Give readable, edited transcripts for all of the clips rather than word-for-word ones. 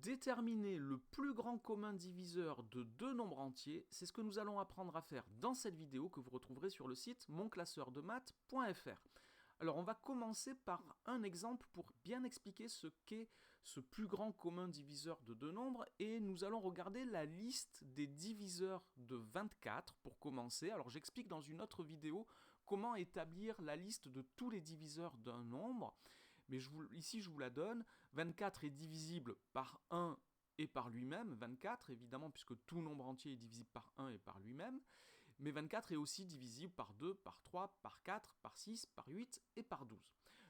Déterminer le plus grand commun diviseur de deux nombres entiers, c'est ce que nous allons apprendre à faire dans cette vidéo que vous retrouverez sur le site monclasseurdemaths.fr. Alors on va commencer par un exemple pour bien expliquer ce qu'est ce plus grand commun diviseur de deux nombres et nous allons regarder la liste des diviseurs de 24 pour commencer. Alors j'explique dans une autre vidéo comment établir la liste de tous les diviseurs d'un nombre. Mais ici je vous la donne, 24 est divisible par 1 et par lui-même, 24 évidemment puisque tout nombre entier est divisible par 1 et par lui-même, mais 24 est aussi divisible par 2, par 3, par 4, par 6, par 8 et par 12.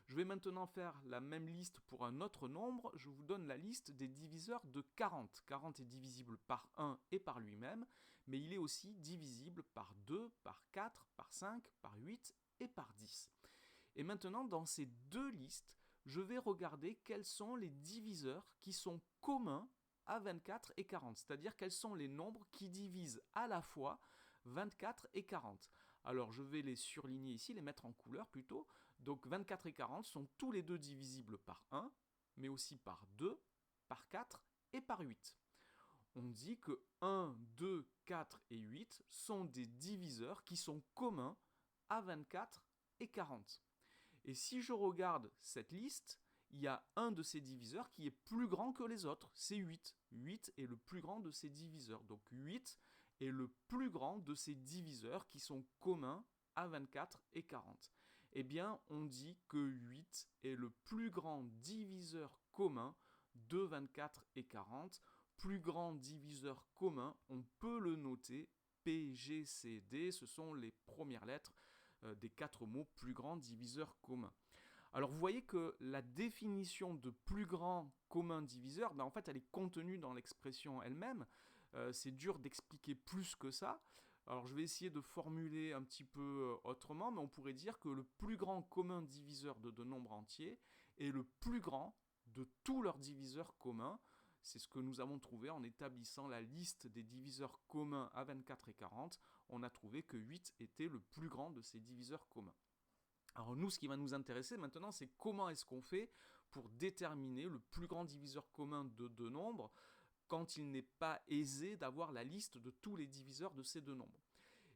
Je vais maintenant faire la même liste pour un autre nombre, je vous donne la liste des diviseurs de 40. 40 est divisible par 1 et par lui-même, mais il est aussi divisible par 2, par 4, par 5, par 8 et par 10. Et maintenant, dans ces deux listes, je vais regarder quels sont les diviseurs qui sont communs à 24 et 40, c'est-à-dire quels sont les nombres qui divisent à la fois 24 et 40. Alors je vais les surligner ici, les mettre en couleur plutôt. Donc 24 et 40 sont tous les deux divisibles par 1, mais aussi par 2, par 4 et par 8. On dit que 1, 2, 4 et 8 sont des diviseurs qui sont communs à 24 et 40. Et si je regarde cette liste, il y a un de ces diviseurs qui est plus grand que les autres, c'est 8. 8 est le plus grand de ces diviseurs. Donc 8 est le plus grand de ces diviseurs qui sont communs à 24 et 40. Eh bien, on dit que 8 est le plus grand diviseur commun de 24 et 40. Plus grand diviseur commun, on peut le noter, PGCD, ce sont les premières lettres des 4 mots plus grand diviseur commun. Alors vous voyez que la définition de plus grand commun diviseur, en fait elle est contenue dans l'expression elle-même. C'est dur d'expliquer plus que ça. Alors je vais essayer de formuler un petit peu autrement, mais on pourrait dire que le plus grand commun diviseur de deux nombres entiers est le plus grand de tous leurs diviseurs communs. C'est ce que nous avons trouvé en établissant la liste des diviseurs communs à 24 et 40. On a trouvé que 8 était le plus grand de ces diviseurs communs. Alors nous, ce qui va nous intéresser maintenant, c'est comment est-ce qu'on fait pour déterminer le plus grand diviseur commun de deux nombres quand il n'est pas aisé d'avoir la liste de tous les diviseurs de ces deux nombres.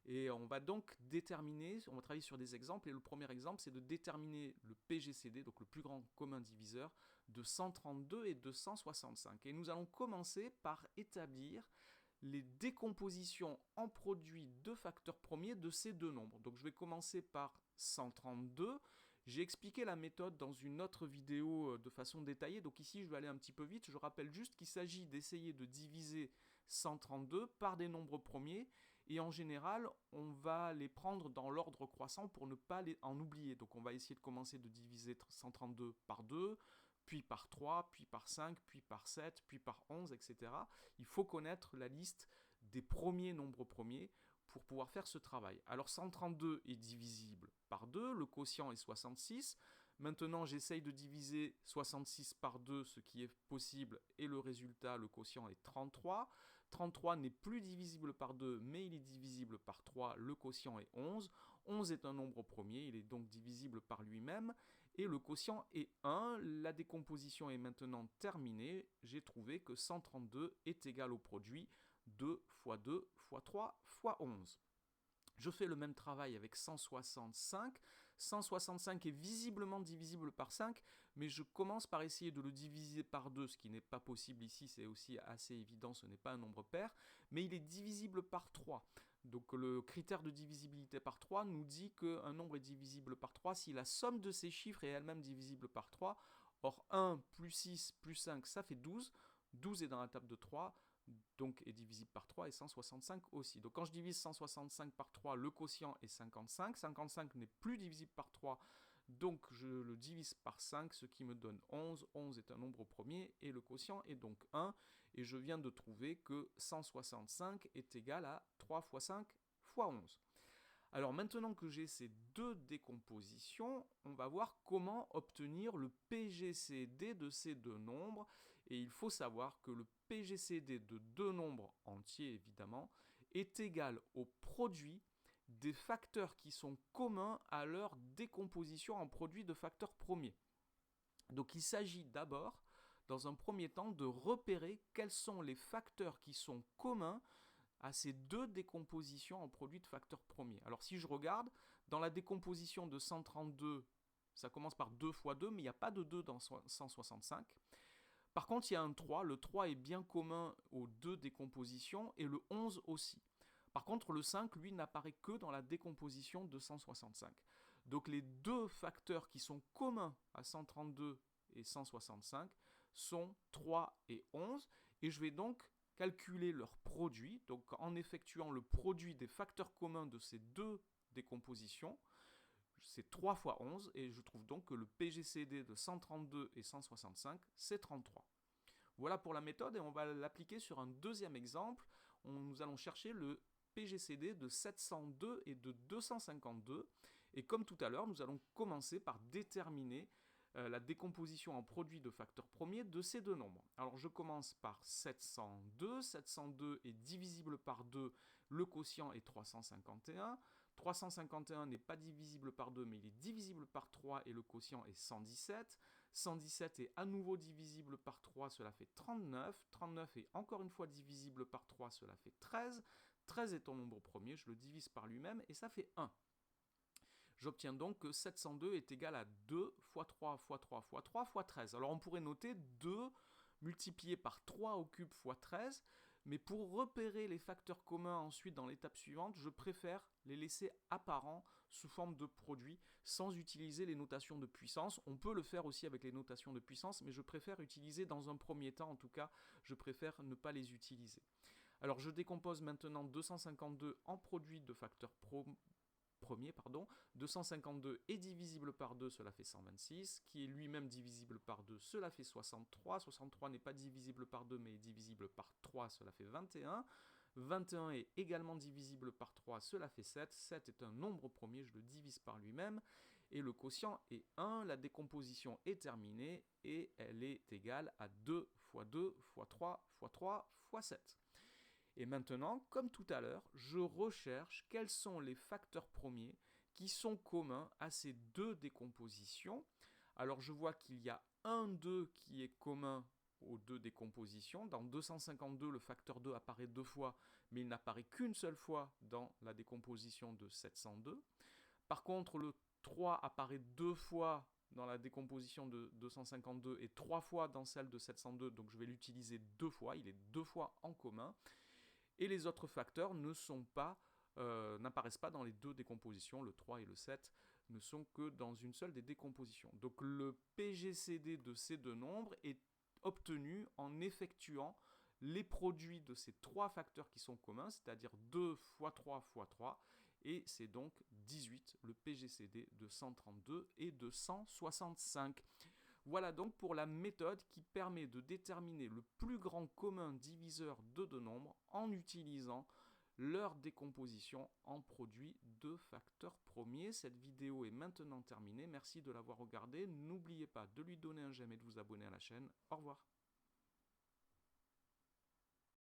Et on va donc déterminer, on va travailler sur des exemples, et le premier exemple, c'est de déterminer le PGCD, donc le plus grand commun diviseur, de 132 et de 165. Et nous allons commencer par établir les décompositions en produits de facteurs premiers de ces deux nombres. Donc je vais commencer par 132. J'ai expliqué la méthode dans une autre vidéo de façon détaillée, donc ici je vais aller un petit peu vite. Je rappelle juste qu'il s'agit d'essayer de diviser 132 par des nombres premiers, et en général, on va les prendre dans l'ordre croissant pour ne pas en oublier. Donc on va essayer de commencer de diviser 132 par 2, puis par 3, puis par 5, puis par 7, puis par 11, etc. Il faut connaître la liste des premiers nombres premiers pour pouvoir faire ce travail. Alors 132 est divisible par 2, le quotient est 66. Maintenant, j'essaye de diviser 66 par 2, ce qui est possible, et le résultat, le quotient est 33. 33 n'est plus divisible par 2, mais il est divisible par 3, le quotient est 11. 11 est un nombre premier, il est donc divisible par lui-même, et le quotient est 1. La décomposition est maintenant terminée. J'ai trouvé que 132 est égal au produit 2 fois 2 fois 3 fois 11. Je fais le même travail avec 165. 165 est visiblement divisible par 5, mais je commence par essayer de le diviser par 2, ce qui n'est pas possible ici, c'est aussi assez évident, ce n'est pas un nombre pair, mais il est divisible par 3. Donc le critère de divisibilité par 3 nous dit qu'un nombre est divisible par 3 si la somme de ses chiffres est elle-même divisible par 3. Or 1 plus 6 plus 5, ça fait 12. 12 est dans la table de 3, donc est divisible par 3, et 165 aussi. Donc quand je divise 165 par 3, le quotient est 55. 55 n'est plus divisible par 3, donc je le divise par 5, ce qui me donne 11. 11 est un nombre premier, et le quotient est donc 1. Et je viens de trouver que 165 est égal à 3 fois 5 fois 11. Alors maintenant que j'ai ces deux décompositions, on va voir comment obtenir le PGCD de ces deux nombres. Et il faut savoir que le PGCD de deux nombres entiers, évidemment, est égal au produit des facteurs qui sont communs à leur décomposition en produits de facteurs premiers. Donc il s'agit d'abord, dans un premier temps, de repérer quels sont les facteurs qui sont communs à ces deux décompositions en produits de facteurs premiers. Alors si je regarde, dans la décomposition de 132, ça commence par 2 fois 2, mais il n'y a pas de 2 dans 165. Par contre, il y a un 3. Le 3 est bien commun aux deux décompositions et le 11 aussi. Par contre, le 5, lui, n'apparaît que dans la décomposition de 165. Donc les deux facteurs qui sont communs à 132 et 165 sont 3 et 11. Et je vais donc calculer leur produit, donc en effectuant le produit des facteurs communs de ces deux décompositions. C'est 3 fois 11 et je trouve donc que le PGCD de 132 et 165, c'est 33. Voilà pour la méthode et on va l'appliquer sur un deuxième exemple. Nous allons chercher le PGCD de 702 et de 252. Et comme tout à l'heure, nous allons commencer par déterminer la décomposition en produits de facteurs premiers de ces deux nombres. Alors je commence par 702. 702 est divisible par 2, le quotient est 351. 351 n'est pas divisible par 2, mais il est divisible par 3 et le quotient est 117. 117 est à nouveau divisible par 3, cela fait 39. 39 est encore une fois divisible par 3, cela fait 13. 13 est un nombre premier, je le divise par lui-même et ça fait 1. J'obtiens donc que 702 est égal à 2 fois 3 fois 3 fois 3 fois 13. Alors on pourrait noter 2 multiplié par 3 au cube fois 13, mais pour repérer les facteurs communs ensuite dans l'étape suivante, je préfère les laisser apparents sous forme de produit sans utiliser les notations de puissance. On peut le faire aussi avec les notations de puissance, mais je préfère utiliser dans un premier temps, en tout cas, je préfère ne pas les utiliser. Alors je décompose maintenant 252 en produit de facteurs premier. 252 est divisible par 2, cela fait 126, qui est lui-même divisible par 2, cela fait 63. 63 n'est pas divisible par 2, mais est divisible par 3, cela fait 21. 21 est également divisible par 3, cela fait 7. 7 est un nombre premier, je le divise par lui-même. Et le quotient est 1, la décomposition est terminée et elle est égale à 2 fois 2 fois 3 fois 3 fois 7. Et maintenant, comme tout à l'heure, je recherche quels sont les facteurs premiers qui sont communs à ces deux décompositions. Alors je vois qu'il y a un 2 qui est commun aux deux décompositions. Dans 252, le facteur 2 apparaît deux fois, mais il n'apparaît qu'une seule fois dans la décomposition de 702. Par contre, le 3 apparaît deux fois dans la décomposition de 252 et trois fois dans celle de 702, donc je vais l'utiliser deux fois, il est deux fois en commun. Et les autres facteurs n'apparaissent pas dans les deux décompositions, le 3 et le 7 ne sont que dans une seule des décompositions. Donc le PGCD de ces deux nombres est obtenu en effectuant les produits de ces trois facteurs qui sont communs, c'est-à-dire 2 fois 3 fois 3, et c'est donc 18, le PGCD de 132 et de 165. Voilà donc pour la méthode qui permet de déterminer le plus grand commun diviseur de deux nombres en utilisant leur décomposition en produits de facteurs premiers. Cette vidéo est maintenant terminée. Merci de l'avoir regardée. N'oubliez pas de lui donner un j'aime et de vous abonner à la chaîne. Au revoir.